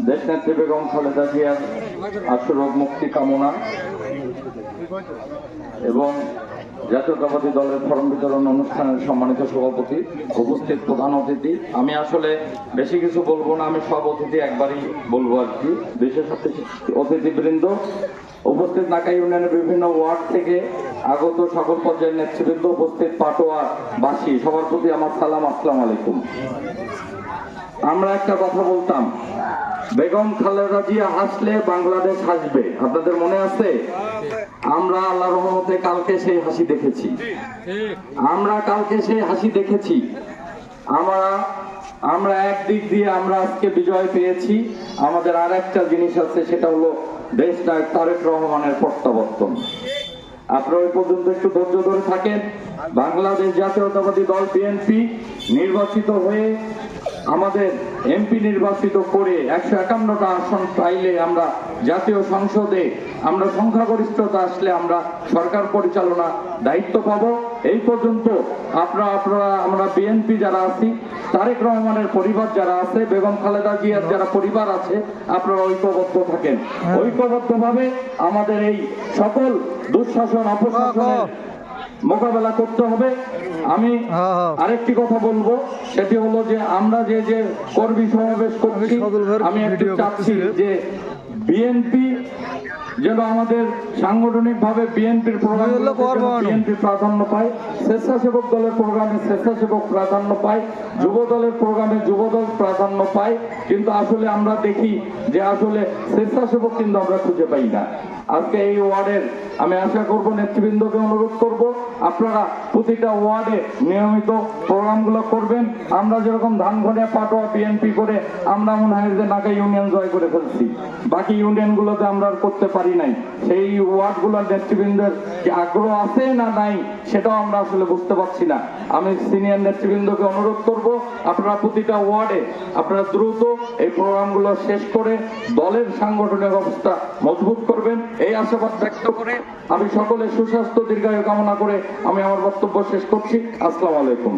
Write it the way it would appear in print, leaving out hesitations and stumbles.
দেশনেত্রী বেগম খালেদা জিয়ার আশুরোগ মুক্তি কামনা এবং জাতীয়তাবাদী দলের ফরম বিতরণ অনুষ্ঠানের সম্মানিত সভাপতি, উপস্থিত প্রধান অতিথি, আমি আসলে বেশি কিছু বলবো না, আমি সব অতিথি একবারই বলবো আর কি। বিশেষ অতিথিবৃন্দ, উপস্থিত নাকা ইউনিয়নের বিভিন্ন ওয়ার্ড থেকে আগত সকল পর্যায়ের নেতৃবৃন্দ, উপস্থিত পাটোয়াবাসী, সবার প্রতি আমার সালাম, আসসালামু আলাইকুম। আমরা একটা কথা বলতাম, বেগম খালেদা জিয়া হাসলে বাংলাদেশ হাসবে, আপনাদের মনে আছে? আমরা আল্লাহর রহমতে কালকে সেই হাসি দেখেছি, আমরা একদিক দিয়ে আমরা আজকে বিজয় পেয়েছি, আমাদের আর একটা জিনিস আছে, সেটা হলো দেশ নায়ক তারেক রহমানের প্রত্যাবর্তন। আপনারা ওই পর্যন্ত একটু ধৈর্য ধরে থাকেন। বাংলাদেশ জাতীয়তাবাদী দল বিএনপি নির্বাচিত হয়ে, আমাদের এমপি নির্বাচিত করে 151টা আসন পাইলে আমরা জাতীয় সংসদে আমরা সংখ্যাগরিষ্ঠতা আসলে আমরা সরকার পরিচালনা দায়িত্ব পাব। এই পর্যন্ত আমরা বিএনপি যারা আছি, তারেক রহমানের পরিবার যারা আছে, বেগম খালেদা জিয়ার যারা পরিবার আছে, আপনারা ঐক্যবদ্ধ থাকেন। ঐক্যবদ্ধভাবে আমাদের এই সকল দুঃশাসন অপশাসনের মোকাবেলা করতে হবে। আমি আরেকটি কথা বলবো, সেটি হলো যে আমরা যে কর্মী সমাবেশ করছি, আমি একটু চাচ্ছি যে বিএনপি যেন আমাদের সাংগঠনিক ভাবে বিএনপির বিএনপি প্রাধান্য পায়, স্বেচ্ছাসেবক দলের প্রোগ্রামে স্বেচ্ছাসেবক প্রাধান্য পায়, যুব দলের প্রোগ্রামে যুব দল প্রাধান্য পায়। কিন্তু আসলে আমরা দেখি যে আসলে স্বেচ্ছাসেবক কিন্তু আমরা খুঁজে পাই না। আজকে এই ওয়ার্ডের আমি আশা করব, নেতৃবৃন্দকে অনুরোধ করব, আপনারা প্রতিটা ওয়ার্ডে নিয়মিত প্রোগ্রামগুলো করবেন। আমরা যেরকম ধানঘনিয়া পাটোয়া বিএনপি করে আমরা মনে হয় যে নাকা ইউনিয়ন জয় করে ফেলছি, বাকি ইউনিয়নগুলোতে আমরা আর করতে পারি নাই। সেই ওয়ার্ডগুলোর নেতৃবৃন্দের কি আগ্রহ আছে না নাই, সেটাও আমরা আসলে বুঝতে পারছি না। আমি সিনিয়র নেতৃবৃন্দকে অনুরোধ করব, আপনারা প্রতিটা ওয়ার্ডে আপনারা দ্রুত এই প্রোগ্রামগুলো শেষ করে দলের সাংগঠনিক অবস্থা মজবুত করবেন, এই আশাবাদ ব্যক্ত করে আমি সকলের সুস্বাস্থ্য দীর্ঘায়ু কামনা করে আমি আমার বক্তব্য শেষ করছি। আসসালামু আলাইকুম।